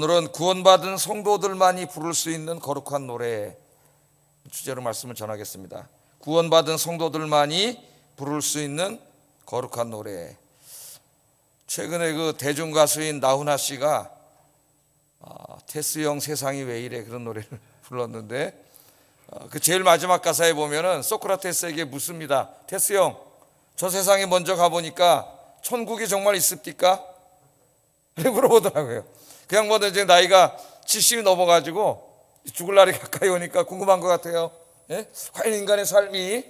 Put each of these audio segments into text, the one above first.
오늘은 구원받은 성도들만이 부를 수 있는 거룩한 노래 주제로 말씀을 전하겠습니다. 구원받은 성도들만이 부를 수 있는 거룩한 노래. 최근에 그 대중 가수인 나훈아 씨가 테스형 세상이 왜 이래 그런 노래를 불렀는데, 그 제일 마지막 가사에 보면은 소크라테스에게 묻습니다. 테스형, 저 세상에 먼저 가보니까 천국이 정말 있습니까? 이렇게 물어보더라고요. 그 양반은 이제 나이가 70이 넘어가지고 죽을 날이 가까이 오니까 궁금한 것 같아요. 예? 과연 인간의 삶이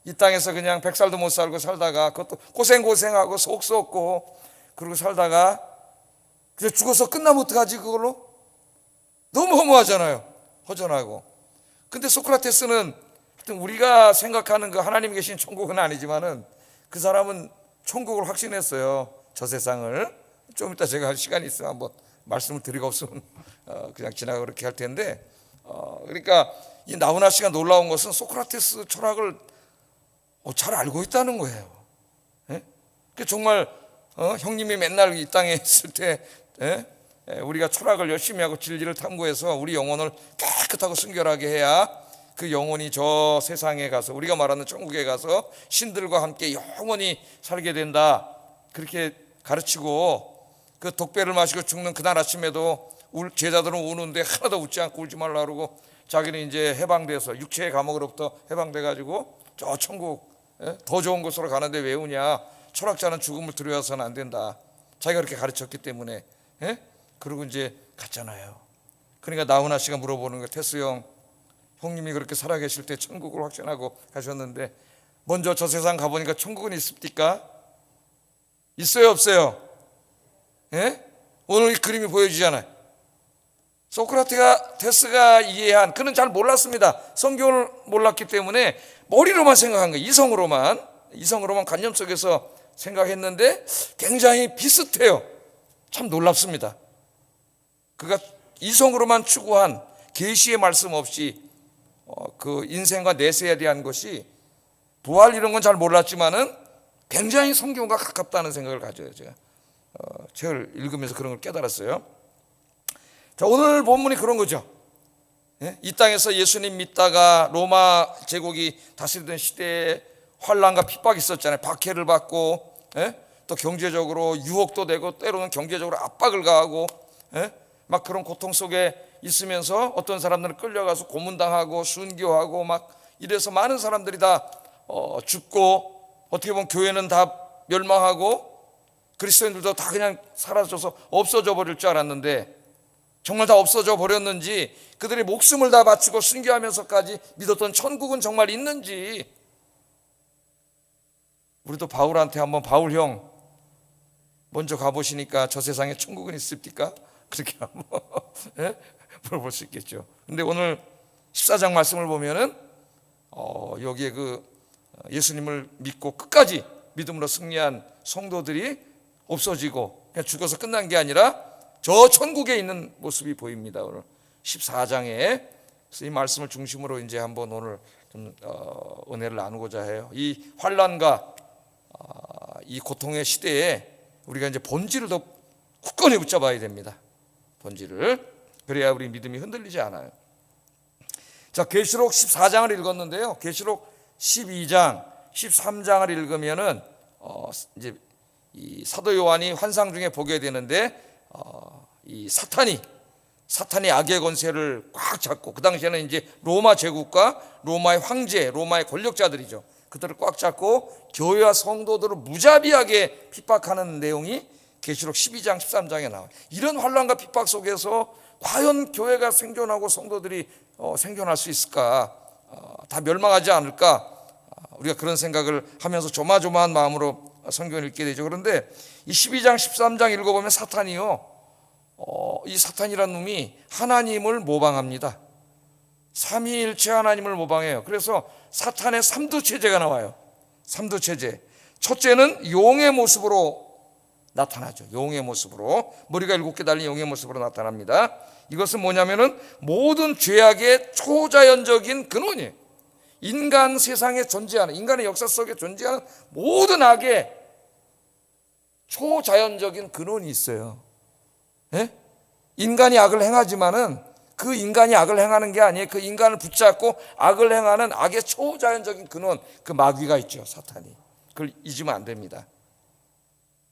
이 땅에서 그냥 100살도 못 살고 살다가, 그것도 고생하고 속 썩고 그러고 살다가 그냥 죽어서 끝나면 어떡하지 그걸로? 너무 허무하잖아요. 허전하고. 근데 소크라테스는 우리가 생각하는 그 하나님 계신 천국은 아니지만은 그 사람은 천국을 확신했어요. 저 세상을. 좀 이따 제가 할 시간이 있으면 한번 말씀을 드리고 없으면 그냥 지나가 그렇게 할 텐데, 그러니까 이 나훈아 씨가 놀라운 것은 소크라테스 철학을 잘 알고 있다는 거예요. 예? 정말 형님이 맨날 이 땅에 있을 때 우리가 철학을 열심히 하고 진리를 탐구해서 우리 영혼을 깨끗하고 순결하게 해야 그 영혼이 저 세상에 가서, 우리가 말하는 천국에 가서 신들과 함께 영원히 살게 된다, 그렇게 가르치고, 그 독배를 마시고 죽는 그날 아침에도 제자들은 우는데 하나도 웃지 않고 울지 말라 그러고, 자기는 이제 해방돼서 육체의 감옥으로부터 해방돼 가지고 저 천국 더 좋은 곳으로 가는데 왜 우냐, 철학자는 죽음을 두려워서는 안 된다, 자기가 그렇게 가르쳤기 때문에. 그러고 이제 갔잖아요. 그러니까 나훈아 씨가 물어보는 거예요. 테스 형, 형님이 그렇게 살아계실 때 천국을 확신하고 가셨는데 먼저 저 세상 가보니까 천국은 있습니까? 있어요 없어요? 오늘 이 그림이 보여지잖아요. 소크라테스가 이해한, 그는 잘 몰랐습니다. 성경을 몰랐기 때문에 머리로만 생각한 거예요. 이성으로만 관념 속에서 생각했는데 굉장히 비슷해요. 참 놀랍습니다. 그가 이성으로만 추구한 계시의 말씀 없이 그 인생과 내세에 대한 것이, 부활 이런 건 잘 몰랐지만은 굉장히 성경과 가깝다는 생각을 가져요. 제가 책을 읽으면서 그런 걸 깨달았어요. 자, 오늘 본문이 그런 거죠. 이 땅에서 예수님 믿다가 로마 제국이 다스리던 시대에 환난과 핍박이 있었잖아요. 박해를 받고, 또 경제적으로 유혹도 되고 때로는 경제적으로 압박을 가하고, 막 그런 고통 속에 있으면서 어떤 사람들은 끌려가서 고문당하고 순교하고 막 이래서 많은 사람들이 다 죽고, 어떻게 보면 교회는 다 멸망하고 그리스도인들도 다 그냥 사라져서 없어져 버릴 줄 알았는데, 정말 다 없어져 버렸는지, 그들이 목숨을 다 바치고 순교하면서까지 믿었던 천국은 정말 있는지, 우리도 바울한테 한번, 바울 형 먼저 가보시니까 저 세상에 천국은 있습니까? 그렇게 한번 물어볼 수 있겠죠. 근데 오늘 14장 말씀을 보면은 여기에 그 예수님을 믿고 끝까지 믿음으로 승리한 성도들이 없어지고 그냥 죽어서 끝난 게 아니라 저 천국에 있는 모습이 보입니다. 오늘 14장에 이 말씀을 중심으로 이제 한번 오늘 좀 은혜를 나누고자 해요. 이 환난과 이 고통의 시대에 우리가 이제 본질을 더 굳건히 붙잡아야 됩니다. 본질을. 그래야 우리 믿음이 흔들리지 않아요. 자, 계시록 14장을 읽었는데요. 계시록 12장, 13장을 읽으면은 이제 이 사도 요한이 환상 중에 보게 되는데, 이 사탄이 악의 권세를 꽉 잡고, 그 당시에는 이제 로마 제국과 로마의 황제, 로마의 권력자들이죠. 그들을 꽉 잡고 교회와 성도들을 무자비하게 핍박하는 내용이 계시록 12장, 13장에 나와요. 이런 환난과 핍박 속에서 과연 교회가 생존하고 성도들이 생존할 수 있을까? 다 멸망하지 않을까? 우리가 그런 생각을 하면서 조마조마한 마음으로 성경을 읽게 되죠. 그런데 이 12장, 13장 읽어보면 사탄이요, 이 사탄이라는 놈이 하나님을 모방합니다. 삼위일체 하나님을 모방해요. 그래서 사탄의 삼두체제가 나와요. 삼두체제. 첫째는 용의 모습으로 나타나죠. 용의 모습으로, 머리가 7개 달린 용의 모습으로 나타납니다. 이것은 뭐냐면은 모든 죄악의 초자연적인 근원이에요. 인간 세상에 존재하는, 인간의 역사 속에 존재하는 모든 악의 초자연적인 근원이 있어요. 인간이 악을 행하지만은 그 인간이 악을 행하는 게 아니에요. 그 인간을 붙잡고 악을 행하는 악의 초자연적인 근원, 그 마귀가 있죠, 사탄이. 그걸 잊으면 안 됩니다.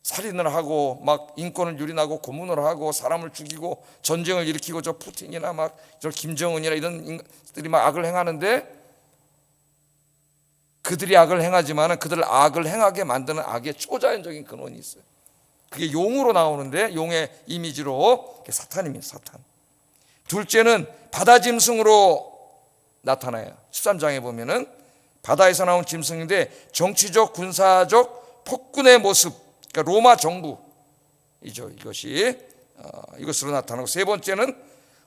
살인을 하고 막 인권을 유린하고 고문을 하고 사람을 죽이고 전쟁을 일으키고, 저 푸틴이나 막 저 김정은이나 이런 인간들이 막 악을 행하는데, 그들이 악을 행하지만 그들을 악을 행하게 만드는 악의 초자연적인 근원이 있어요. 그게 용으로 나오는데, 용의 이미지로 사탄입니다. 사탄. 둘째는 바다 짐승으로 나타나요. 13장에 보면은 바다에서 나온 짐승인데 정치적 군사적 폭군의 모습, 그러니까 로마 정부이죠. 이것으로 나타나고, 세 번째는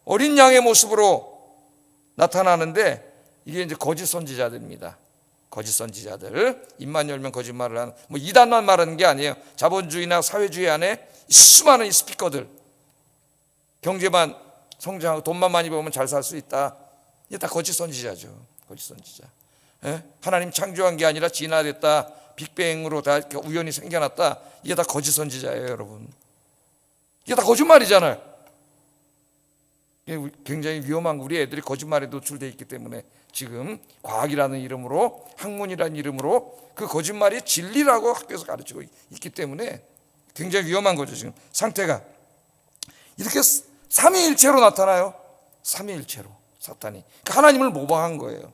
어린 양의 모습으로 나타나는데, 이게 이제 거짓 선지자들입니다. 거짓 선지자들, 입만 열면 거짓말을 하는, 뭐 이단만 말하는 게 아니에요. 자본주의나 사회주의 안에 수많은 이 스피커들, 경제만 성장하고 돈만 많이 벌면 잘 살 수 있다. 이게 다 거짓 선지자죠. 거짓 선지자. 하나님 창조한 게 아니라 진화됐다, 빅뱅으로 다 우연히 생겨났다. 이게 다 거짓 선지자예요, 여러분. 이게 다 거짓말이잖아요. 굉장히 위험한, 우리 애들이 거짓말에 노출되어 있기 때문에 지금 과학이라는 이름으로, 학문이라는 이름으로 그 거짓말이 진리라고 학교에서 가르치고 있기 때문에 굉장히 위험한 거죠. 지금 상태가 이렇게 삼위일체로 나타나요. 삼위일체로 사탄이, 그러니까 하나님을 모방한 거예요.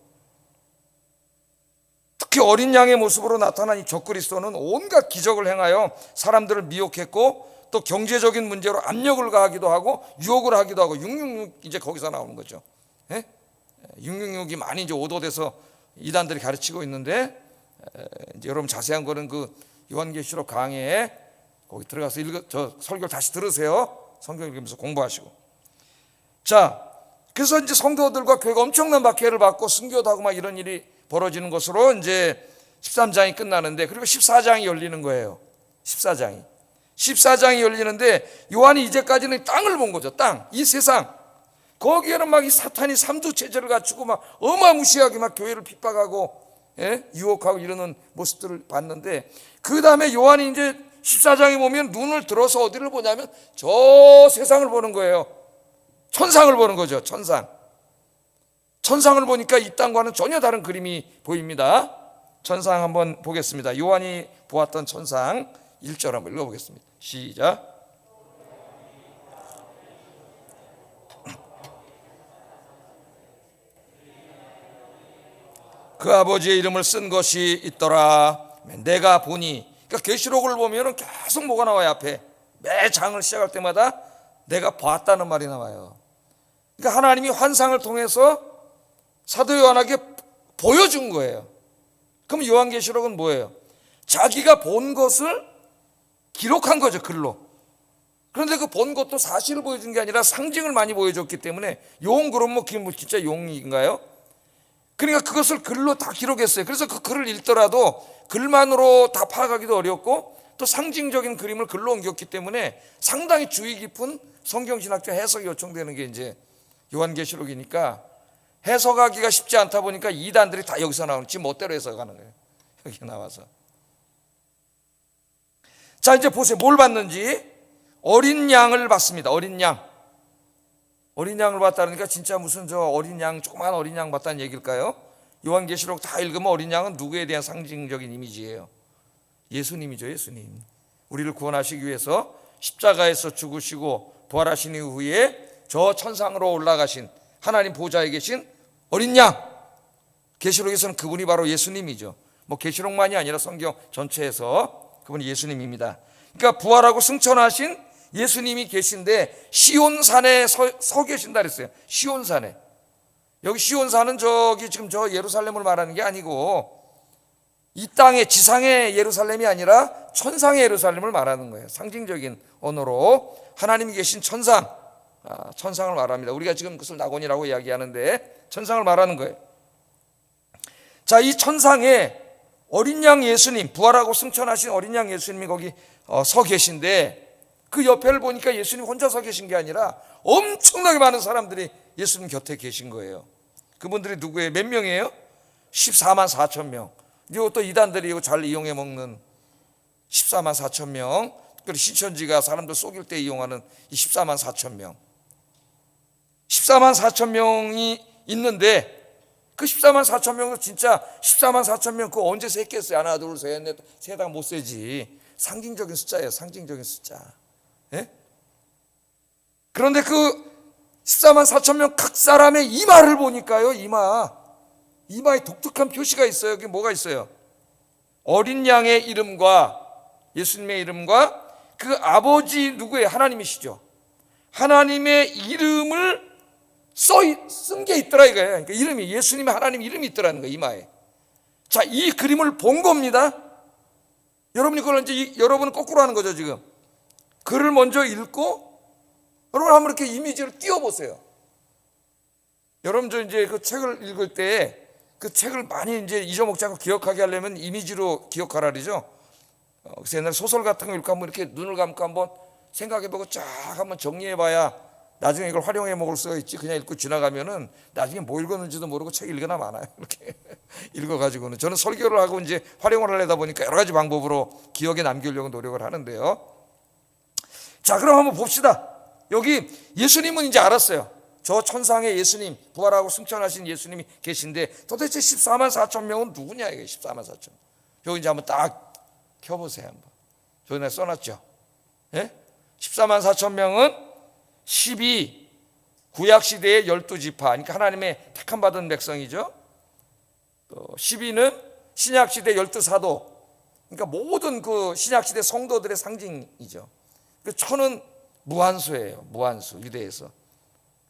특히 어린 양의 모습으로 나타난 이 적그리스도는 온갖 기적을 행하여 사람들을 미혹했고, 또 경제적인 문제로 압력을 가하기도 하고 유혹을 하기도 하고, 666 이제 거기서 나오는 거죠. 666이 많이 이제 오도돼서 이단들이 가르치고 있는데, 이제 여러분 자세한 거는 그 요한계시록 강해에 거기 들어가서 저 설교 다시 들으세요. 성경 읽으면서 공부하시고. 자, 그래서 이제 성도들과 교회가 엄청난 박해를 받고 순교도 하고 막 이런 일이 벌어지는 것으로 이제 13장이 끝나는데, 그리고 14장이 열리는 거예요. 14장이 열리는데, 요한이 이제까지는 땅을 본 거죠. 땅, 이 세상. 거기에는 막 이 사탄이 삼두체제를 갖추고 막 어마무시하게 막 교회를 핍박하고, 유혹하고 이러는 모습들을 봤는데, 그 다음에 요한이 이제 14장에 보면 눈을 들어서 어디를 보냐면 저 세상을 보는 거예요. 천상을 보는 거죠. 천상을 보니까 이 땅과는 전혀 다른 그림이 보입니다. 천상 한번 보겠습니다. 요한이 보았던 천상 1절 한번 읽어보겠습니다. 시작. 그 아버지의 이름을 쓴 것이 있더라. 내가 보니, 그러니까 계시록을 보면은 계속 뭐가 나와요. 앞에 매 장을 시작할 때마다 내가 봤다는 말이 나와요. 그러니까 하나님이 환상을 통해서 사도 요한에게 보여준 거예요. 그럼 요한계시록은 뭐예요? 자기가 본 것을 기록한 거죠, 글로. 그런데 그 본 것도 사실을 보여준 게 아니라 상징을 많이 보여줬기 때문에, 용 그럼 뭐 진짜 용인가요? 그러니까 그것을 글로 다 기록했어요. 그래서 그 글을 읽더라도 글만으로 다 파악하기도 어렵고, 또 상징적인 그림을 글로 옮겼기 때문에 상당히 주의 깊은 성경신학적 해석이 요청되는 게 이제 요한계시록이니까, 해석하기가 쉽지 않다 보니까 이단들이 다 여기서 나오는, 지 멋대로 해석하는 거예요. 여기 나와서. 자, 이제 보세요. 뭘 봤는지. 어린 양을 봤습니다. 어린 양을 봤다니까 진짜 무슨 저 어린 양, 조그만 어린 양 봤다는 얘기일까요? 요한계시록 다 읽으면 어린 양은 누구에 대한 상징적인 이미지예요? 예수님이죠. 예수님. 우리를 구원하시기 위해서 십자가에서 죽으시고 부활하신 이후에 저 천상으로 올라가신 하나님 보좌에 계신 어린 양, 계시록에서는 그분이 바로 예수님이죠. 뭐 계시록만이 아니라 성경 전체에서 그분이 예수님입니다. 그러니까 부활하고 승천하신 예수님이 계신데 시온산에 서 계신다 그랬어요. 시온산에. 여기 시온산은 저기 지금 저 예루살렘을 말하는 게 아니고, 이 땅의 지상의 예루살렘이 아니라 천상의 예루살렘을 말하는 거예요. 상징적인 언어로 하나님이 계신 천상, 천상을 말합니다. 우리가 지금 그것을 낙원이라고 이야기하는데 천상을 말하는 거예요. 자, 이 천상에 어린 양 예수님, 부활하고 승천하신 어린 양 예수님이 거기 서 계신데, 그 옆에를 보니까 예수님 혼자 서 계신 게 아니라 엄청나게 많은 사람들이 예수님 곁에 계신 거예요. 그분들이 누구예요? 몇 명이에요? 14만 4천 명. 이것도 이단들이 잘 이용해 먹는 14만 4천 명. 특별히 신천지가 사람들 속일 때 이용하는 이 14만 4천 명. 14만 4천 명이 있는데 그 14만 4천 명은 진짜 14만 4천 명 그거 언제 셌겠어요? 하나 둘 셋 넷 세다 못 세지. 상징적인 숫자예요. 상징적인 숫자. 예? 그런데 그 14만 4천 명 각 사람의 이마를 보니까요. 이마에 독특한 표시가 있어요. 여기 뭐가 있어요? 어린 양의 이름과 예수님의 이름과 그 아버지 누구예요? 하나님이시죠. 하나님의 이름을 쓴 게 있더라 이거예요. 그러니까 이름이 예수님의 하나님 이름이 있더라는 거예요. 이마에. 자, 이 그림을 본 겁니다. 여러분이 그걸 이제 여러분은 거꾸로 하는 거죠 지금. 글을 먼저 읽고 여러분 한번 이렇게 이미지를 띄워보세요. 여러분 저 이제 그 책을 읽을 때 그 책을 많이 이제 잊어먹지 않고 기억하게 하려면 이미지로 기억하라 그러죠. 그래서 옛날 소설 같은 거 읽고 한번 이렇게 눈을 감고 한번 생각해보고 쫙 한번 정리해봐야 나중에 이걸 활용해 먹을 수가 있지. 그냥 읽고 지나가면은 나중에 뭐 읽었는지도 모르고 책 읽거나 많아요. 이렇게 읽어가지고는. 저는 설교를 하고 이제 활용을 하려다 보니까 여러 가지 방법으로 기억에 남기려고 노력을 하는데요. 자, 그럼 한번 봅시다. 여기 예수님은 이제 알았어요. 저 천상의 예수님, 부활하고 승천하신 예수님이 계신데 도대체 14만 4천 명은 누구냐 이게 14만 4천. 여기 이제 한번 딱 켜보세요. 한번. 저기 써놨죠. 예? 14만 4천 명은 12 구약시대의 12지파, 그러니까 하나님의 택함 받은 백성이죠. 또 12는 신약시대 12사도, 그러니까 모든 그 신약시대 성도들의 상징이죠. 그 천은 무한수예요. 무한수 유대에서.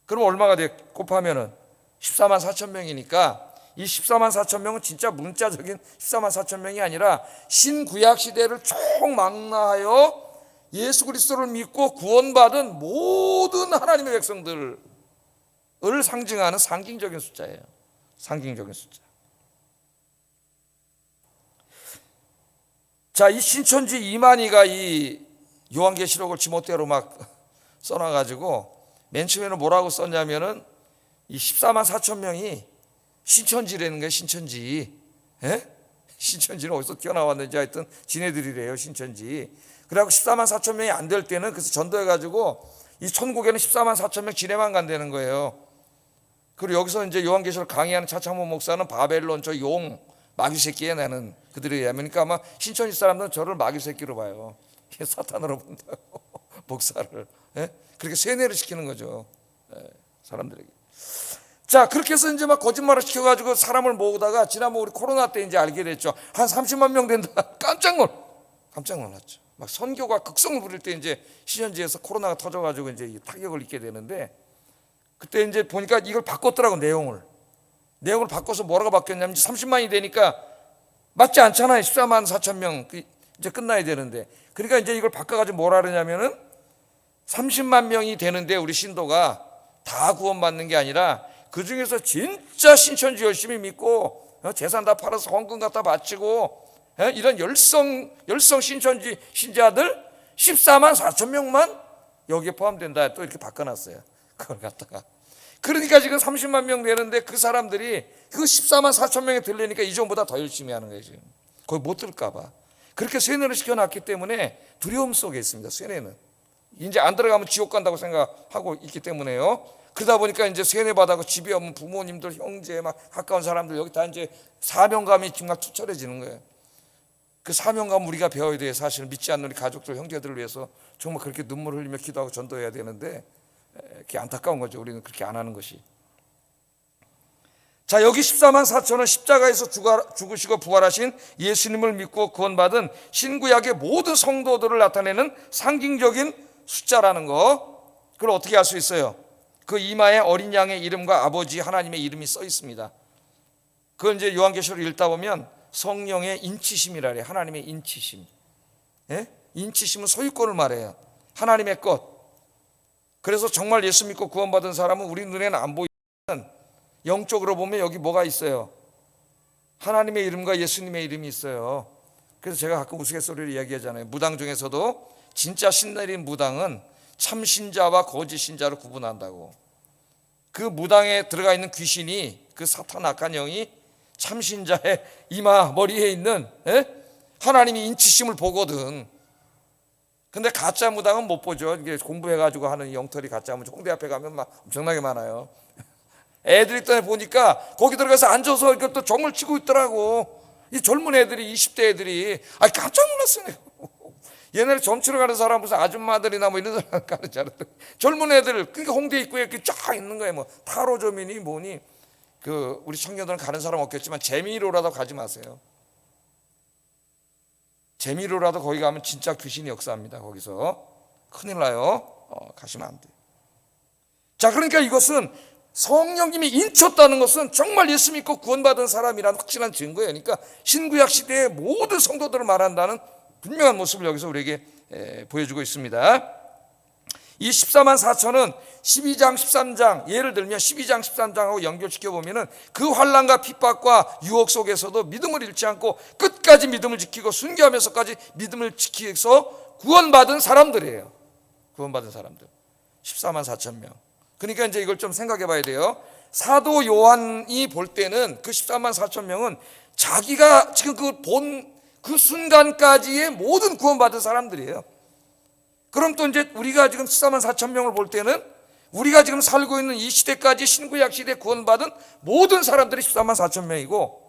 그럼 얼마가 돼? 곱하면은 14만 4천 명이니까 이 14만 4천 명은 진짜 문자적인 14만 4천 명이 아니라 신구약 시대를 총망라하여 예수 그리스도를 믿고 구원받은 모든 하나님의 백성들을 상징하는 상징적인 숫자예요. 상징적인 숫자. 자, 이 신천지 이만희가 이 요한계시록을 지멋대로 막 써놔가지고 맨 처음에는 뭐라고 썼냐면은 이 14만 4천 명이 신천지라는 거예요. 신천지. 예? 신천지는 어디서 튀어나왔는지 하여튼 지네들이래요. 신천지. 그래갖고 14만 4천 명이 안 될 때는 그래서 전도해가지고 이 천국에는 14만 4천 명 지네만 간다는 거예요. 그리고 여기서 이제 요한계시록 강의하는 차창모 목사는 바벨론 저 용 마귀 새끼에 나는 그들에 의하면, 그러니까 아마 신천지 사람들은 저를 마귀 새끼로 봐요. 사탄으로 본다고 목사를. 예? 그렇게 세뇌를 시키는 거죠. 사람들에게. 자, 그렇게 해서 이제 막 거짓말을 시켜가지고 사람을 모으다가 지난번 우리 코로나 때 이제 알게 됐죠. 한 30만 명 된다. 깜짝 놀랐죠. 막 선교가 극성을 부릴 때 이제 신천지에서 코로나가 터져가지고 이제 타격을 입게 되는데 그때 이제 보니까 이걸 바꿨더라고. 내용을 바꿔서 뭐라고 바뀌었냐면 30만이 되니까 맞지 않잖아요. 14만 4천 명 이제 끝나야 되는데. 그러니까 이제 이걸 바꿔가지고 뭐라 그러냐면은 30만 명이 되는데 우리 신도가 다 구원받는 게 아니라 그 중에서 진짜 신천지 열심히 믿고 재산 다 팔아서 헌금 갖다 바치고 이런 열성 신천지 신자들 14만 4천 명만 여기에 포함된다. 또 이렇게 바꿔놨어요. 그걸 갖다가. 그러니까 지금 30만 명 되는데 그 사람들이 그 14만 4천 명에 들리니까 이전보다 더 열심히 하는 거예요. 지금. 거기 못 들까 봐. 그렇게 세뇌를 시켜놨기 때문에 두려움 속에 있습니다. 세뇌는. 이제 안 들어가면 지옥 간다고 생각하고 있기 때문에요. 그러다 보니까 이제 세뇌 받아고 집에 오면 부모님들, 형제, 막 가까운 사람들 여기 다 이제 사명감이 정말 투철해지는 거예요. 그 사명감 우리가 배워야 돼요. 사실 믿지 않는 우리 가족들, 형제들을 위해서 정말 그렇게 눈물 흘리며 기도하고 전도해야 되는데 그게 안타까운 거죠. 우리는 그렇게 안 하는 것이. 자, 여기 14만 4천은 십자가에서 죽으시고 부활하신 예수님을 믿고 구원받은 신구약의 모든 성도들을 나타내는 상징적인 숫자라는 거. 그걸 어떻게 알 수 있어요? 그 이마에 어린 양의 이름과 아버지 하나님의 이름이 써 있습니다. 그걸 이제 요한계시록 읽다 보면 성령의 인치심이라 해요. 하나님의 인치심. 예? 인치심은 소유권을 말해요. 하나님의 것. 그래서 정말 예수 믿고 구원받은 사람은 우리 눈에는 안 보이는 영적으로 보면 여기 뭐가 있어요? 하나님의 이름과 예수님의 이름이 있어요. 그래서 제가 가끔 우스갯소리를 이야기하잖아요. 무당 중에서도 진짜 신내린 무당은 참신자와 거짓 신자를 구분한다고. 그 무당에 들어가 있는 귀신이, 그 사탄 악한 영이 참신자의 이마 머리에 있는 하나님이 인치심을 보거든. 근데 가짜 무당은 못 보죠. 이게 공부해가지고 하는 영털이 가짜 무당. 홍대 앞에 가면 막 엄청나게 많아요. 애들이 또 보니까 거기 들어가서 앉아서 이것도 정을 치고 있더라고. 이 젊은 애들이, 20대 애들이. 아, 깜짝 놀랐어요. 옛날에 점 치러 가는 사람 무슨 아줌마들이나 뭐 이런 사람 가는 줄 알았더니 젊은 애들, 그러니까 홍대 입구에 이렇게 쫙 있는 거예요. 뭐 타로점이니 뭐니. 우리 청년들은 가는 사람 없겠지만 재미로라도 가지 마세요. 재미로라도 거기 가면 진짜 귀신이 역사합니다. 거기서 큰일 나요. 가시면 안 돼요. 자, 그러니까 이것은 성령님이 인쳤다는 것은 정말 예수 믿고 구원받은 사람이라는 확실한 증거예요. 그러니까 신구약 시대의 모든 성도들을 말한다는 분명한 모습을 여기서 우리에게 보여주고 있습니다. 이 14만 4천은 12장 13장, 예를 들면 12장 13장하고 연결시켜 보면은 그 환난과 핍박과 유혹 속에서도 믿음을 잃지 않고 끝까지 믿음을 지키고 순교하면서까지 믿음을 지키면서 구원받은 사람들이에요. 구원받은 사람들 14만 4천 명. 그러니까 이제 이걸 좀 생각해 봐야 돼요. 사도 요한이 볼 때는 그 14만 4천 명은 자기가 지금 그 순간까지의 모든 구원받은 사람들이에요. 그럼 또 이제 우리가 지금 14만 4천 명을 볼 때는 우리가 지금 살고 있는 이 시대까지 신구약 시대 구원받은 모든 사람들이 14만 4천 명이고,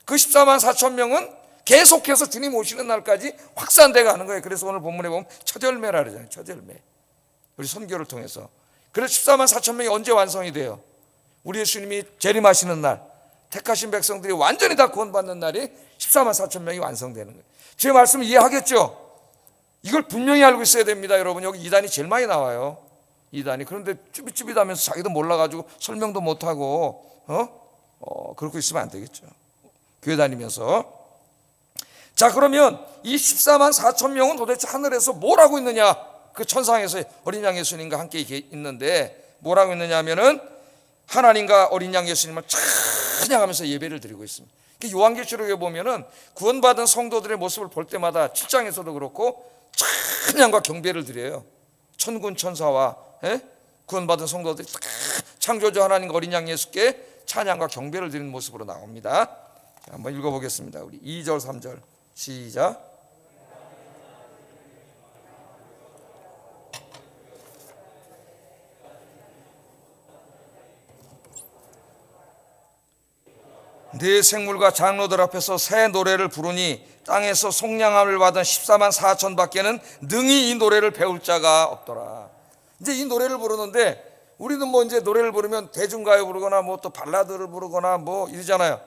그 14만 4천 명은 계속해서 주님 오시는 날까지 확산돼 가는 거예요. 그래서 오늘 본문에 보면 첫 열매라 그러잖아요. 첫 열매. 우리 선교를 통해서. 그래서 14만 4천 명이 언제 완성이 돼요? 우리 예수님이 재림하시는 날, 택하신 백성들이 완전히 다 구원받는 날이 14만 4천 명이 완성되는 거예요. 제 말씀을 이해하겠죠? 이걸 분명히 알고 있어야 됩니다. 여러분, 여기 이단이 제일 많이 나와요. 이단이. 그런데 쭈삣쭈삣하면서 자기도 몰라가지고 설명도 못하고 그러고 있으면 안 되겠죠. 교회 다니면서. 자, 그러면 이 14만 4천 명은 도대체 하늘에서 뭘 하고 있느냐? 그 천상에서 어린 양 예수님과 함께 있는데 뭐라고 있느냐 하면은 하나님과 어린 양 예수님을 찬양하면서 예배를 드리고 있습니다. 요한계시록에 보면은 구원받은 성도들의 모습을 볼 때마다 7장에서도 그렇고 찬양과 경배를 드려요. 천군 천사와 구원받은 성도들이 창조주 하나님과 어린 양 예수께 찬양과 경배를 드리는 모습으로 나옵니다. 자, 한번 읽어보겠습니다. 우리 2절 3절 시작. 네 생물과 장로들 앞에서 새 노래를 부르니 땅에서 속량함을 받은 14만 4천 밖에는 능히 이 노래를 배울 자가 없더라. 이제 이 노래를 부르는데 우리는 뭐 이제 노래를 부르면 대중가요 부르거나 뭐 또 발라드를 부르거나 뭐 이러잖아요.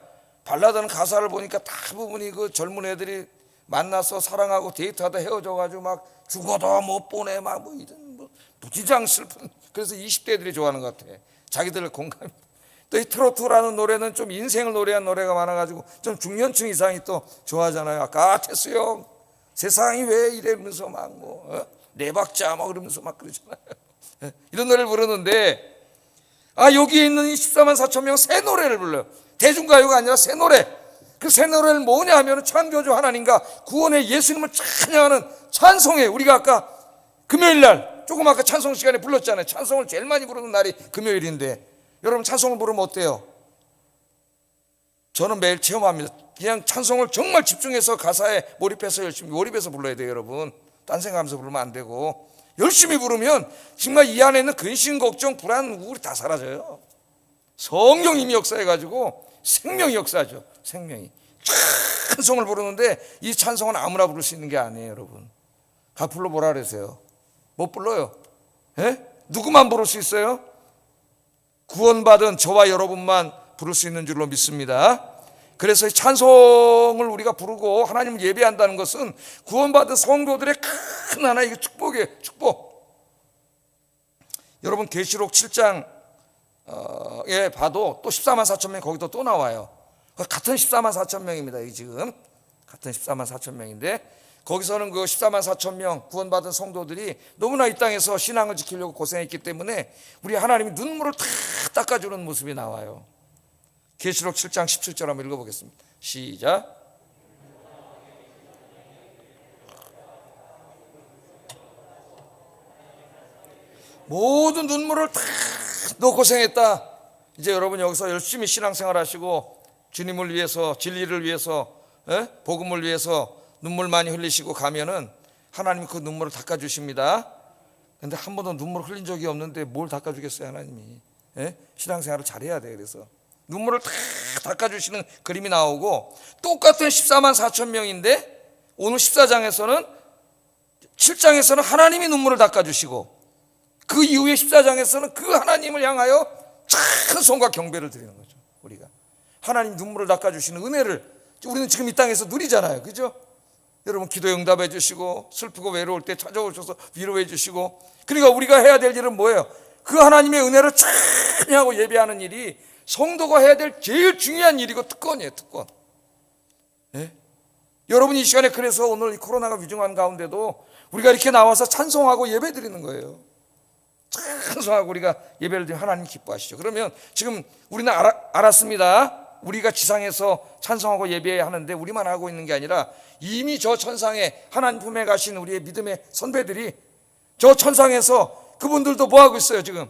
발라드는 가사를 보니까 대부분이 그 젊은 애들이 만나서 사랑하고 데이트하다 헤어져가지고 막 죽어도 못 보내 막 뭐 이런 뭐 무지장 슬픈. 그래서 20대들이 좋아하는 것 같아. 자기들 공감. 또 이 트로트라는 노래는 좀 인생을 노래한 노래가 많아가지고 좀 중년층 이상이 또 좋아하잖아요. 아까 태수 형 세상이 왜 이러면서 막 뭐 네 박자 막 그러면서 막 그러잖아요. 이런 노래를 부르는데 여기에 있는 이 14만 4천 명 새 노래를 불러요. 대중가요가 아니라 새 노래. 그 새 노래는 뭐냐 하면 창조주 하나님과 구원의 예수님을 찬양하는 찬송에, 우리가 아까 금요일날 조금 아까 찬송 시간에 불렀잖아요. 찬송을 제일 많이 부르는 날이 금요일인데 여러분 찬송을 부르면 어때요? 저는 매일 체험합니다. 그냥 찬송을 정말 집중해서 가사에 몰입해서 열심히 몰입해서 불러야 돼요. 여러분, 딴 생각하면서 부르면 안 되고 열심히 부르면 정말 이 안에 있는 근심, 걱정, 불안, 우울이 다 사라져요. 성령님이 역사해가지고 생명이 역사하죠. 생명이. 찬송을 부르는데 이 찬송은 아무나 부를 수 있는 게 아니에요. 여러분, 다 불러보라 그러세요. 못 불러요. 누구만 부를 수 있어요? 구원받은 저와 여러분만 부를 수 있는 줄로 믿습니다. 그래서 이 찬송을 우리가 부르고 하나님을 예배한다는 것은 구원받은 성도들의 큰 하나의 축복이에요. 축복. 여러분, 계시록 7장에 봐도 또 14만 4천 명 거기도 또 나와요. 같은 14만 4천 명입니다. 이 지금 같은 14만 4천 명인데 거기서는 그 14만 4천 명 구원받은 성도들이 너무나 이 땅에서 신앙을 지키려고 고생했기 때문에 우리 하나님이 눈물을 다 닦아주는 모습이 나와요. 계시록 7장 17절 한번 읽어보겠습니다. 시작. 모든 눈물을 다 너 고생했다. 이제 여러분 여기서 열심히 신앙생활 하시고 주님을 위해서, 진리를 위해서, 복음을 위해서 눈물 많이 흘리시고 가면은 하나님이 그 눈물을 닦아주십니다. 근데 한 번도 눈물 흘린 적이 없는데 뭘 닦아주겠어요 하나님이. 예? 신앙생활을 잘해야 돼요. 그래서 눈물을 다 닦아주시는 그림이 나오고, 똑같은 14만 4천 명인데 오늘 14장에서는 7장에서는 하나님이 눈물을 닦아주시고, 그 이후에 14장에서는 그 하나님을 향하여 찬송과 경배를 드리는 거죠. 우리가 하나님 눈물을 닦아주시는 은혜를 우리는 지금 이 땅에서 누리잖아요. 그죠? 여러분 기도 응답해 주시고, 슬프고 외로울 때 찾아오셔서 위로해 주시고, 그러니까 우리가 해야 될 일은 뭐예요? 그 하나님의 은혜를 찬양하고 예배하는 일이 성도가 해야 될 제일 중요한 일이고 특권이에요. 특권. 예? 여러분 이 시간에 그래서 오늘 이 코로나가 위중한 가운데도 우리가 이렇게 나와서 찬송하고 예배 드리는 거예요. 찬송하고 우리가 예배를 드리면 하나님 기뻐하시죠. 그러면 지금 우리는 알았습니다. 우리가 지상에서 찬송하고 예배하는데 우리만 하고 있는 게 아니라 이미 저 천상에 하나님 품에 가신 우리의 믿음의 선배들이 저 천상에서 그분들도 뭐 하고 있어요? 지금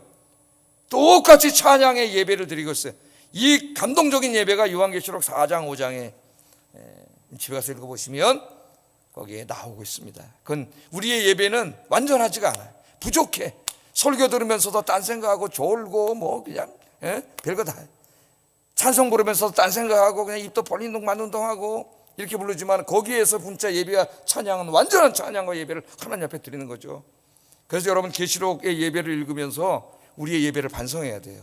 똑같이 찬양의 예배를 드리고 있어요. 이 감동적인 예배가 요한계시록 4장 5장에 집에 가서 읽어보시면 거기에 나오고 있습니다. 그건 우리의 예배는 완전하지가 않아요. 부족해. 설교 들으면서도 딴 생각하고 졸고 뭐 그냥 별거 다 해요. 찬송 부르면서도 딴 생각하고 그냥 입도 벌린 둥 마는 둥 하고 이렇게 부르지만, 거기에서 분짜 예배와 찬양은 완전한 찬양과 예배를 하나님 앞에 드리는 거죠. 그래서 여러분 계시록의 예배를 읽으면서 우리의 예배를 반성해야 돼요.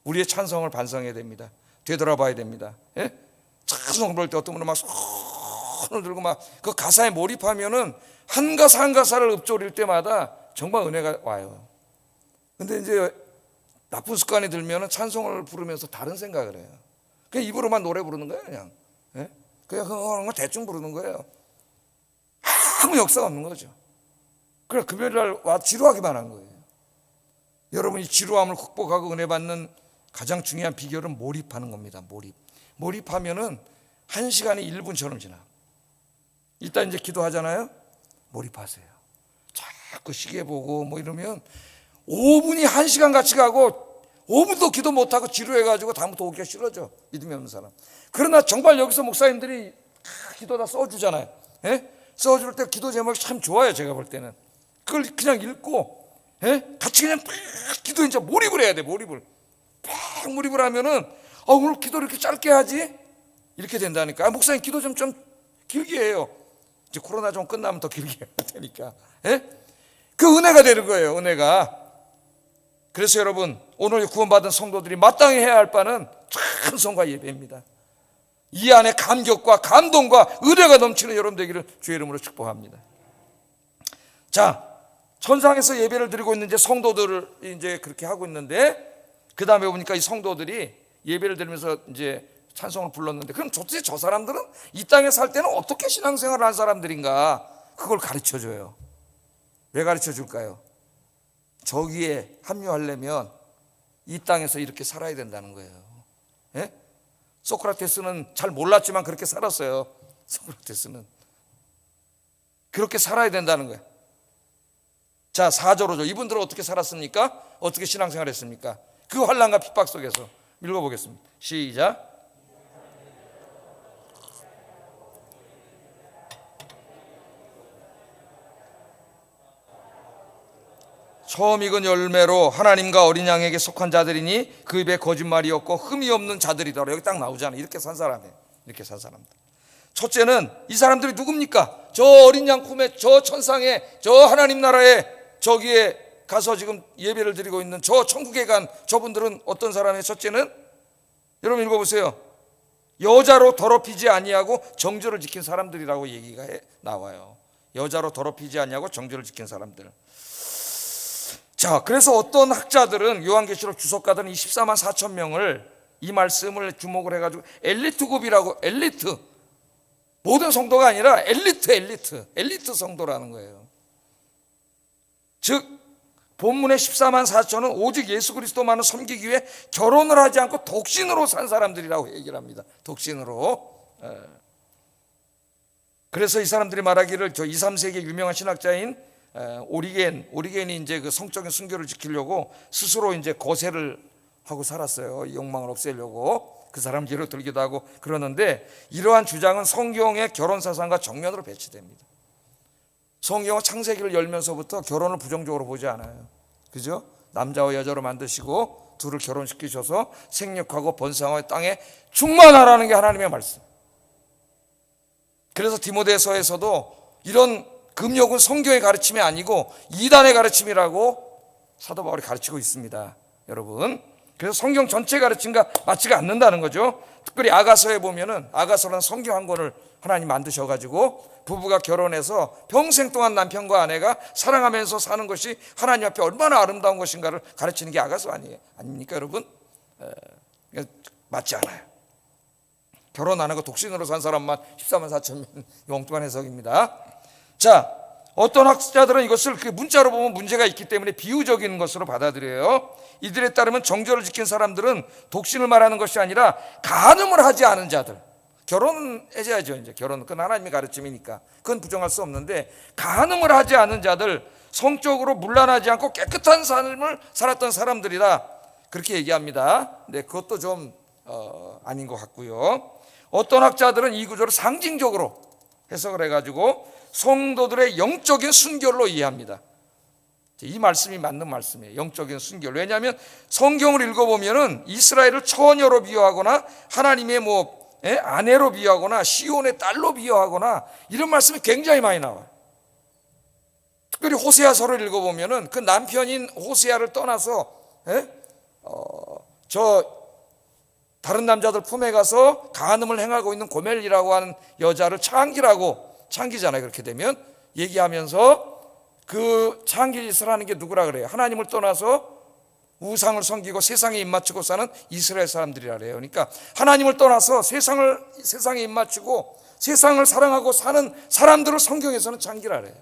우리의 찬송을 반성해야 됩니다. 되돌아봐야 됩니다. 예? 찬송 부를 때 어떤 분은 막 손을 들고 막 그 가사에 몰입하면은 한 가사 한 가사를 읊조릴 때마다 정말 은혜가 와요. 근데 이제 나쁜 습관이 들면은 찬송을 부르면서 다른 생각을 해요. 그냥 입으로만 노래 부르는 거예요. 그냥 그냥 그런 거 대충 부르는 거예요. 아무 역사가 없는 거죠. 그래 금요일날 와 지루하기만 한 거예요. 여러분이 지루함을 극복하고 은혜 받는 가장 중요한 비결은 몰입하는 겁니다. 몰입하면은 1시간이 1분처럼 지나. 이따 이제 기도하잖아요. 몰입하세요. 자꾸 시계 보고 뭐 이러면 5분이 1시간 같이 가고 5분도 기도 못하고 지루해가지고 다음부터 오기가 싫어져. 믿음이 없는 사람. 그러나 정말 여기서 목사님들이 기도 다 써주잖아요. 써줄 때 기도 제목이 참 좋아요. 제가 볼 때는 그걸 그냥 읽고 같이 그냥 기도 이제 몰입을 해야 돼. 몰입을 하면은 오늘 기도를 이렇게 짧게 하지 이렇게 된다니까. 목사님 기도 좀 길게 해요. 이제 코로나 좀 끝나면 더 길게 해야 되니까. 그 은혜가 되는 거예요. 은혜가. 그래서 여러분 오늘 구원받은 성도들이 마땅히 해야 할 바는 찬송과 예배입니다. 이 안에 감격과 감동과 은혜가 넘치는 여러분 되기를 주의 이름으로 축복합니다. 자, 천상에서 예배를 드리고 있는 이제 성도들을 이제 그렇게 하고 있는데, 그 다음에 보니까 이 성도들이 예배를 드리면서 이제 찬송을 불렀는데, 그럼 도대체 저 사람들은 이 땅에 살 때는 어떻게 신앙생활을 한 사람들인가? 그걸 가르쳐 줘요. 왜 가르쳐 줄까요? 저기에 합류하려면 이 땅에서 이렇게 살아야 된다는 거예요. 소크라테스는 잘 몰랐지만 그렇게 살았어요. 소크라테스는 그렇게 살아야 된다는 거예요. 자, 4절로죠. 이분들은 어떻게 살았습니까? 어떻게 신앙생활 했습니까? 그 환난과 핍박 속에서 읽어보겠습니다. 시작. 처음 익은 열매로 하나님과 어린 양에게 속한 자들이니 그 입에 거짓말이 없고 흠이 없는 자들이더라. 여기 딱 나오잖아요. 이렇게 산 사람이에요. 이렇게 산 사람들. 첫째는 이 사람들이 누굽니까? 저 어린 양 품에, 저 천상에, 저 하나님 나라에 저기에 가서 지금 예배를 드리고 있는 저 천국에 간 저분들은 어떤 사람이에요? 첫째는 여러분 읽어보세요. 여자로 더럽히지 아니하고 정절을 지킨 사람들이라고 얘기가 나와요. 여자로 더럽히지 아니하고 정절을 지킨 사람들. 자, 그래서 어떤 학자들은 요한계시록 주석가들은 이 14만 4천 명을 이 말씀을 주목을 해가지고 엘리트급이라고, 엘리트, 모든 성도가 아니라 엘리트 성도라는 거예요. 즉 본문의 14만 4천은 오직 예수 그리스도만을 섬기기 위해 결혼을 하지 않고 독신으로 산 사람들이라고 얘기를 합니다. 독신으로. 그래서 이 사람들이 말하기를, 저 2, 3세기 유명한 신학자인 오리겐이 이제 그 성적인 순교를 지키려고 스스로 이제 거세를 하고 살았어요. 이 욕망을 없애려고. 그 사람 예로 들기도 하고 그러는데, 이러한 주장은 성경의 결혼 사상과 정면으로 배치됩니다. 성경은 창세기를 열면서부터 결혼을 부정적으로 보지 않아요. 그죠? 남자와 여자로 만드시고 둘을 결혼시키셔서 생육하고 번성하고 땅에 충만하라는 게 하나님의 말씀. 그래서 디모데서에서도 이런 금욕은 성경의 가르침이 아니고 이단의 가르침이라고 사도 바울이 가르치고 있습니다, 여러분. 그래서 성경 전체 가르침과 맞지가 않는다는 거죠. 특별히 아가서에 보면은, 아가서라는 성경 한 권을 하나님 만드셔가지고 부부가 결혼해서 평생 동안 남편과 아내가 사랑하면서 사는 것이 하나님 앞에 얼마나 아름다운 것인가를 가르치는 게 아가서 아닙니까, 여러분? 맞지 않아요. 결혼 안 하고 독신으로 산 사람만 14만 4천 명, 엉뚱한 해석입니다. 자, 어떤 학자들은 이것을 그 문자로 보면 문제가 있기 때문에 비유적인 것으로 받아들여요. 이들에 따르면 정절을 지킨 사람들은 독신을 말하는 것이 아니라 간음을 하지 않은 자들. 결혼은 해야죠. 이제 결혼은 그건 하나님의 가르침이니까 그건 부정할 수 없는데, 간음을 하지 않은 자들, 성적으로 문란하지 않고 깨끗한 삶을 살았던 사람들이다, 그렇게 얘기합니다. 근데 그것도 좀 아닌 것 같고요. 어떤 학자들은 이 구절을 상징적으로 해석을 해가지고 성도들의 영적인 순결로 이해합니다. 이 말씀이 맞는 말씀이에요. 영적인 순결. 왜냐하면 성경을 읽어보면은 이스라엘을 처녀로 비유하거나 하나님의 아내로 비유하거나 시온의 딸로 비유하거나 이런 말씀이 굉장히 많이 나와요. 특별히 호세아서를 읽어보면은 그 남편인 호세아를 떠나서 다른 남자들 품에 가서 간음을 행하고 있는 고멜이라고 하는 여자를 창기잖아요. 그렇게 되면 얘기하면서 그 창기 짓을 하는 게 누구라 그래요? 하나님을 떠나서 우상을 섬기고 세상에 입맞추고 사는 이스라엘 사람들이라 그래요. 그러니까 하나님을 떠나서 세상에 입맞추고 세상을 사랑하고 사는 사람들을 성경에서는 창기라 그래요.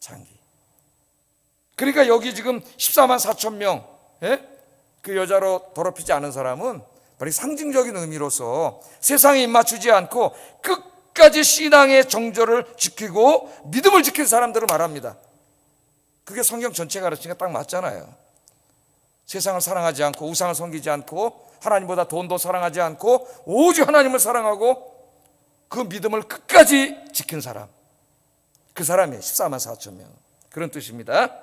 창기. 그러니까 여기 지금 14만 4천 명 그 여자로 더럽히지 않은 사람은 바로 상징적인 의미로서 세상에 입맞추지 않고 끝까지 신앙의 정절을 지키고 믿음을 지킨 사람들을 말합니다. 그게 성경 전체 가르침과 딱 맞잖아요. 세상을 사랑하지 않고 우상을 섬기지 않고 하나님보다 돈도 사랑하지 않고 오직 하나님을 사랑하고 그 믿음을 끝까지 지킨 사람, 그 사람이 14만 4천 명, 그런 뜻입니다.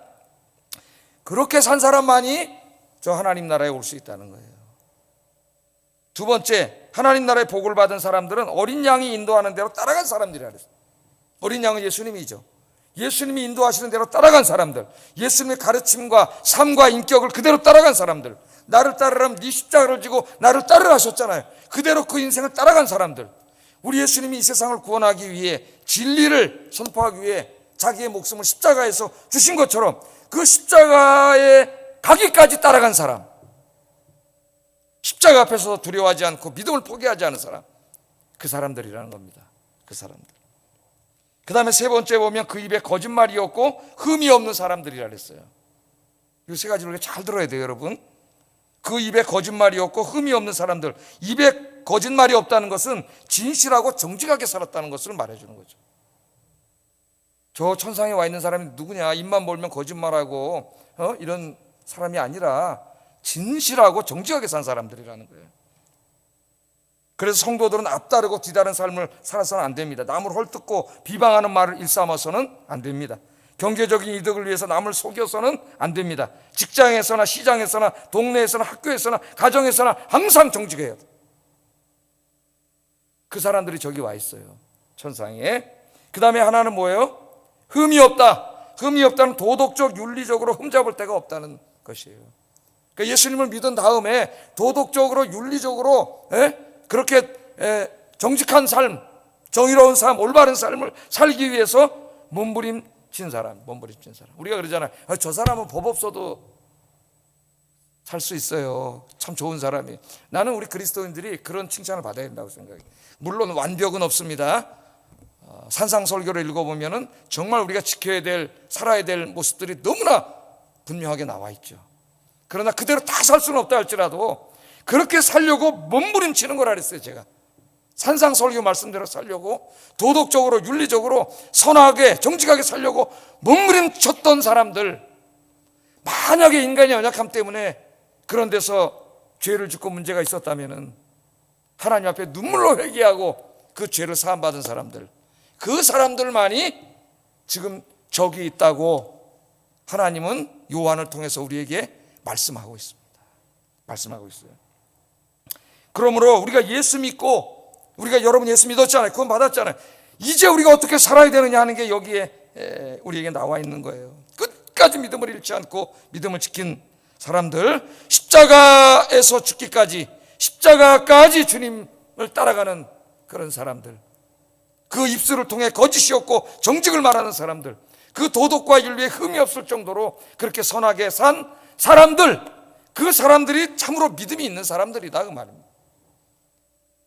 그렇게 산 사람만이 저 하나님 나라에 올 수 있다는 거예요. 두 번째, 하나님 나라의 복을 받은 사람들은 어린 양이 인도하는 대로 따라간 사람들이라 그랬어요. 어린 양은 예수님이죠. 예수님이 인도하시는 대로 따라간 사람들, 예수님의 가르침과 삶과 인격을 그대로 따라간 사람들, 나를 따르라면 네 십자가를 지고 나를 따르라 하셨잖아요. 그대로 그 인생을 따라간 사람들, 우리 예수님이 이 세상을 구원하기 위해 진리를 선포하기 위해 자기의 목숨을 십자가에서 주신 것처럼 그 십자가에 가기까지 따라간 사람, 십자가 앞에서 두려워하지 않고 믿음을 포기하지 않은 사람, 그 사람들이라는 겁니다. 그 사람들. 그 다음에 세 번째 보면 그 입에 거짓말이 없고 흠이 없는 사람들이라 그랬어요. 이 세 가지를 우리가 잘 들어야 돼요, 여러분. 그 입에 거짓말이 없고 흠이 없는 사람들. 입에 거짓말이 없다는 것은 진실하고 정직하게 살았다는 것을 말해주는 거죠. 저 천상에 와 있는 사람이 누구냐, 입만 벌면 거짓말하고 이런 사람이 아니라 진실하고 정직하게 산 사람들이라는 거예요. 그래서 성도들은 앞다르고 뒤다른 삶을 살아서는 안 됩니다. 남을 헐뜯고 비방하는 말을 일삼아서는 안 됩니다. 경제적인 이득을 위해서 남을 속여서는 안 됩니다. 직장에서나 시장에서나 동네에서나 학교에서나 가정에서나 항상 정직해야 돼요. 그 사람들이 저기 와 있어요, 천상에. 그 다음에 하나는 뭐예요? 흠이 없다. 흠이 없다는 도덕적 윤리적으로 흠잡을 데가 없다는 것이에요. 그러니까 예수님을 믿은 다음에 도덕적으로 윤리적으로 그렇게 정직한 삶, 정의로운 삶, 올바른 삶을 살기 위해서 몸부림친 사람. 우리가 그러잖아요. 저 사람은 법 없어도 살 수 있어요. 참 좋은 사람이. 나는 우리 그리스도인들이 그런 칭찬을 받아야 된다고 생각해요. 물론 완벽은 없습니다. 산상설교를 읽어보면은 정말 우리가 지켜야 될, 살아야 될 모습들이 너무나 분명하게 나와 있죠. 그러나 그대로 다 살 수는 없다 할지라도 그렇게 살려고 몸부림치는 거라 그랬어요. 제가 산상설교 말씀대로 살려고, 도덕적으로 윤리적으로 선하게 정직하게 살려고 몸부림쳤던 사람들, 만약에 인간의 연약함 때문에 그런 데서 죄를 짓고 문제가 있었다면은 하나님 앞에 눈물로 회개하고 그 죄를 사함받은 사람들, 그 사람들만이 지금 적이 있다고 하나님은 요한을 통해서 우리에게 말씀하고 있습니다. 말씀하고 있어요. 그러므로 우리가 예수 믿고, 우리가 여러분 예수 믿었잖아요. 구원 받았잖아요. 이제 우리가 어떻게 살아야 되느냐 하는 게 여기에 우리에게 나와 있는 거예요. 끝까지 믿음을 잃지 않고 믿음을 지킨 사람들, 십자가에서 죽기까지, 십자가까지 주님을 따라가는 그런 사람들, 그 입술을 통해 거짓이 없고 정직을 말하는 사람들, 그 도덕과 윤리에 흠이 없을 정도로 그렇게 선하게 산 사람들, 그 사람들이 참으로 믿음이 있는 사람들이다 그 말입니다.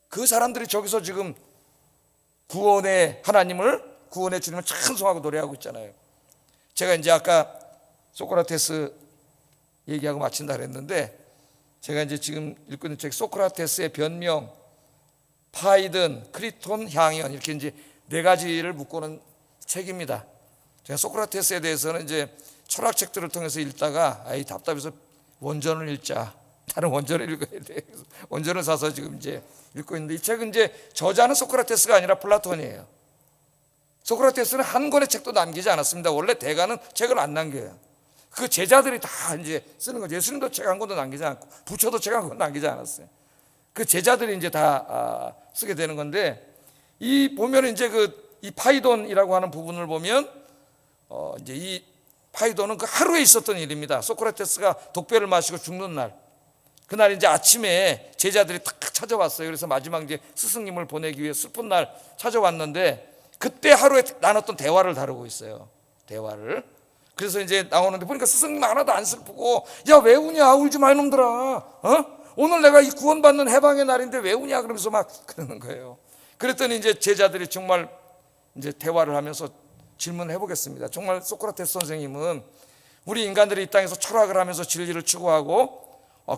그 사람들이 저기서 지금 구원의 하나님을, 구원의 주님을 찬송하고 노래하고 있잖아요. 제가 이제 아까 소크라테스 얘기하고 마친다 그랬는데, 제가 이제 지금 읽고 있는 책 소크라테스의 변명, 파이든, 크리톤, 향연, 이렇게 이제 네 가지를 묶고는 책입니다. 제가 소크라테스에 대해서는 이제 철학책들을 통해서 읽다가 답답해서 원전을 읽자. 다른 원전을 읽어야 돼. 원전을 사서 지금 이제 읽고 있는데, 이 책은 이제 저자는 소크라테스가 아니라 플라톤이에요. 소크라테스는 한 권의 책도 남기지 않았습니다. 원래 대가는 책을 안 남겨요. 그 제자들이 다 이제 쓰는 거죠. 예수님도 책 한 권도 남기지 않고, 부처도 책 한 권도 남기지 않았어요. 그 제자들이 이제 다 쓰게 되는 건데, 이 보면 이제 이 파이돈이라고 하는 부분을 보면, 이제 이 파이돈은 그 하루에 있었던 일입니다. 소크라테스가 독배를 마시고 죽는 날, 그날 이제 아침에 제자들이 탁 찾아왔어요. 그래서 마지막 이제 스승님을 보내기 위해 슬픈 날 찾아왔는데, 그때 하루에 나눴던 대화를 다루고 있어요. 대화를. 그래서 이제 나오는데 보니까 스승님 하나도 안 슬프고, 야 왜 우냐, 울지 마 이놈들아, 오늘 내가 이 구원받는 해방의 날인데 왜 우냐 그러면서 막 그러는 거예요. 그랬더니 이제 제자들이 정말 이제 대화를 하면서 질문을 해보겠습니다. 정말 소크라테스 선생님은 우리 인간들이 이 땅에서 철학을 하면서 진리를 추구하고,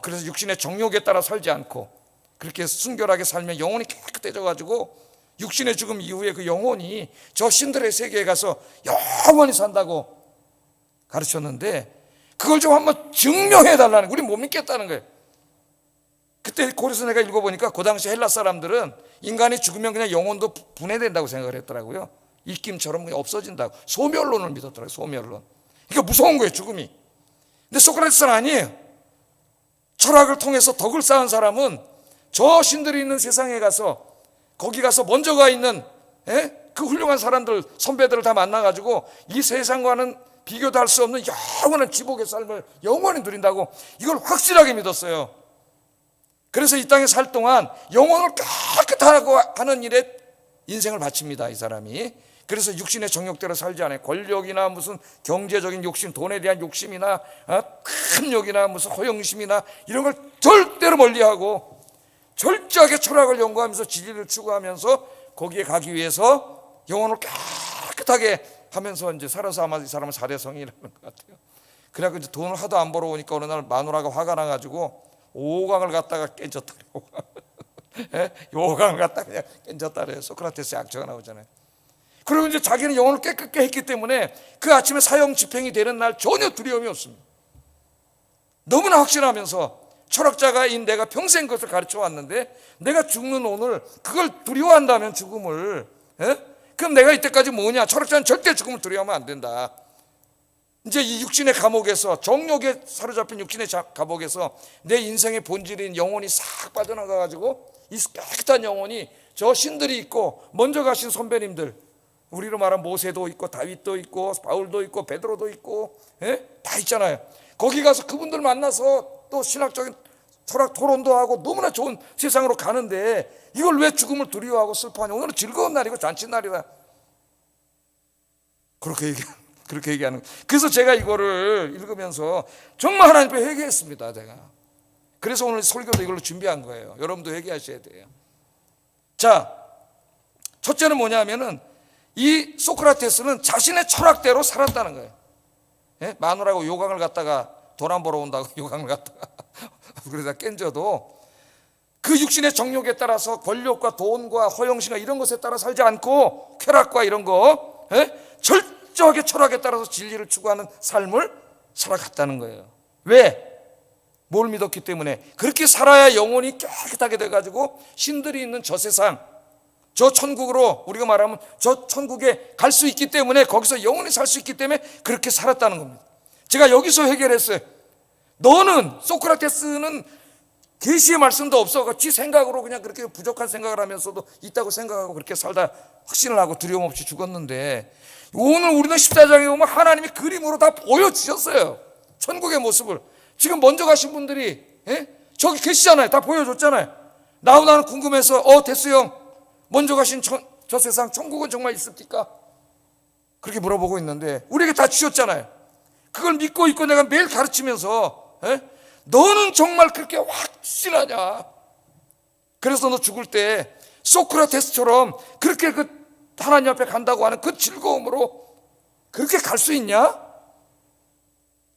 그래서 육신의 정욕에 따라 살지 않고 그렇게 순결하게 살면 영혼이 깨끗해져가지고 육신의 죽음 이후에 그 영혼이 저 신들의 세계에 가서 영원히 산다고 가르쳤는데, 그걸 좀 한번 증명해 달라는 거예요. 우리 못 믿겠다는 거예요. 그때 고려서 내가 읽어보니까 그 당시 헬라 사람들은 인간이 죽으면 그냥 영혼도 분해된다고 생각을 했더라고요. 입김처럼 그냥 없어진다고. 소멸론을 믿었더라고요. 소멸론. 그러니까 무서운 거예요, 죽음이. 근데 소크라테스는 아니에요. 철학을 통해서 덕을 쌓은 사람은 저 신들이 있는 세상에 가서, 거기 가서 먼저 가 있는 그 훌륭한 사람들, 선배들을 다 만나가지고 이 세상과는 비교도 할 수 없는 영원한 지복의 삶을 영원히 누린다고, 이걸 확실하게 믿었어요. 그래서 이 땅에 살 동안 영혼을 깨끗하고 하는 일에 인생을 바칩니다, 이 사람이. 그래서 육신의 정욕대로 살지 않아요. 권력이나 무슨 경제적인 욕심, 돈에 대한 욕심이나 탐욕이나 무슨 허영심이나 이런 걸 절대로 멀리하고 철저하게 철학을 연구하면서 진리를 추구하면서 거기에 가기 위해서 영혼을 깨끗하게 하면서 이제 살아서 아마 이 사람은 사대성이라는 것 같아요. 그래갖고 이제 돈을 하도 안 벌어오니까 어느 날 마누라가 화가 나가지고 5억을 갖다가 깬졌다. 5억을 갖다가 그냥 깬졌다 그래요. 소크라테스의 악처가 나오잖아요. 그리고 이제 자기는 영혼을 깨끗게 했기 때문에 그 아침에 사형 집행이 되는 날 전혀 두려움이 없습니다. 너무나 확신하면서, 철학자가인 내가 평생 그것을 가르쳐 왔는데 내가 죽는 오늘 그걸 두려워한다면, 죽음을, 그럼 내가 이때까지 뭐냐? 철학자는 절대 죽음을 두려워하면 안 된다. 이제 이 육신의 감옥에서, 정욕에 사로잡힌 육신의 감옥에서 내 인생의 본질인 영혼이 싹 빠져나가가지고 이 깨끗한 영혼이 저 신들이 있고 먼저 가신 선배님들, 우리로 말하면 모세도 있고 다윗도 있고 바울도 있고 베드로도 있고 다 있잖아요. 거기 가서 그분들 만나서 또 신학적인 철학 토론도 하고 너무나 좋은 세상으로 가는데, 이걸 왜 죽음을 두려워하고 슬퍼하냐? 오늘은 즐거운 날이고 잔칫날이다. 그렇게 얘기하는 거예요. 그래서 제가 이거를 읽으면서 정말 하나님 앞에 회개했습니다, 제가. 그래서 오늘 설교도 이걸로 준비한 거예요. 여러분도 회개하셔야 돼요. 자, 첫째는 뭐냐면은 이 소크라테스는 자신의 철학대로 살았다는 거예요. 마누라고 요강을 갖다가 돈 안 벌어 온다고 요강을 갖다가 그러다 깬져도 그 육신의 정욕에 따라서 권력과 돈과 허영심과 이런 것에 따라 살지 않고 쾌락과 이런 거, 철저하게 철학에 따라서 진리를 추구하는 삶을 살아갔다는 거예요. 왜? 뭘 믿었기 때문에. 그렇게 살아야 영혼이 깨끗하게 돼가지고 신들이 있는 저 세상, 저 천국으로, 우리가 말하면 저 천국에 갈 수 있기 때문에, 거기서 영원히 살 수 있기 때문에 그렇게 살았다는 겁니다. 제가 여기서 해결했어요. 너는, 소크라테스는 계시의 말씀도 없어. 지 생각으로 그냥 그렇게 부족한 생각을 하면서도 있다고 생각하고 그렇게 살다 확신을 하고 두려움 없이 죽었는데, 오늘 우리는 14장에 보면 하나님이 그림으로 다 보여주셨어요. 천국의 모습을. 지금 먼저 가신 분들이 저기 계시잖아요. 다 보여줬잖아요. 나는 궁금해서 데스 형, 먼저 가신 저 세상 천국은 정말 있습니까? 그렇게 물어보고 있는데 우리에게 다 주셨잖아요. 그걸 믿고 있고 내가 매일 가르치면서 너는 정말 그렇게 확실하냐? 그래서 너 죽을 때 소크라테스처럼 그렇게 그 하나님 앞에 간다고 하는 그 즐거움으로 그렇게 갈 수 있냐?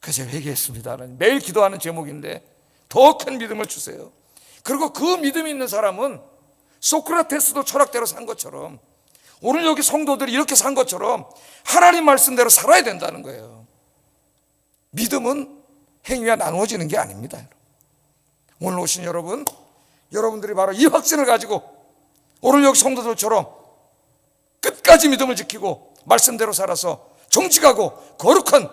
그래서 회개했습니다. 하나님. 매일 기도하는 제목인데 더 큰 믿음을 주세요. 그리고 그 믿음이 있는 사람은 소크라테스도 철학대로 산 것처럼, 오늘 여기 성도들이 이렇게 산 것처럼 하나님 말씀대로 살아야 된다는 거예요. 믿음은 행위와 나누어지는 게 아닙니다. 오늘 오신 여러분들이 바로 이 확신을 가지고 오늘 여기 성도들처럼 끝까지 믿음을 지키고 말씀대로 살아서 정직하고 거룩한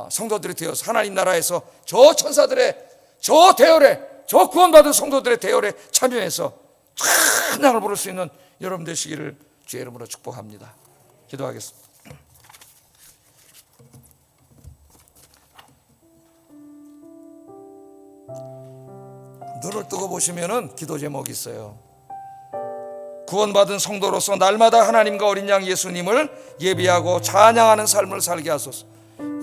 성도들이 되어서 하나님 나라에서 저 천사들의 저 대열에, 저 구원받은 성도들의 대열에 참여해서 찬양을 부를 수 있는 여러분 되시기를 주의 이름으로 축복합니다. 기도하겠습니다. 눈을 뜨고 보시면은 기도 제목이 있어요. 구원받은 성도로서 날마다 하나님과 어린 양 예수님을 예배하고 찬양하는 삶을 살게 하소서.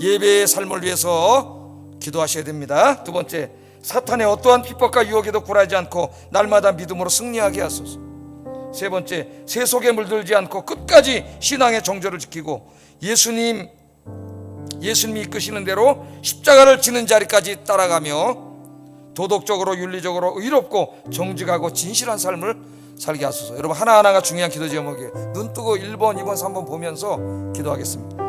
예배의 삶을 위해서 기도하셔야 됩니다. 두 번째, 사탄의 어떠한 핍박과 유혹에도 굴하지 않고 날마다 믿음으로 승리하게 하소서. 세 번째, 세속에 물들지 않고 끝까지 신앙의 정절을 지키고 예수님이 이끄시는 대로 십자가를 지는 자리까지 따라가며 도덕적으로 윤리적으로 의롭고 정직하고 진실한 삶을 살게 하소서. 여러분, 하나하나가 중요한 기도 제목이에요. 눈 뜨고 1번, 2번, 3번 보면서 기도하겠습니다.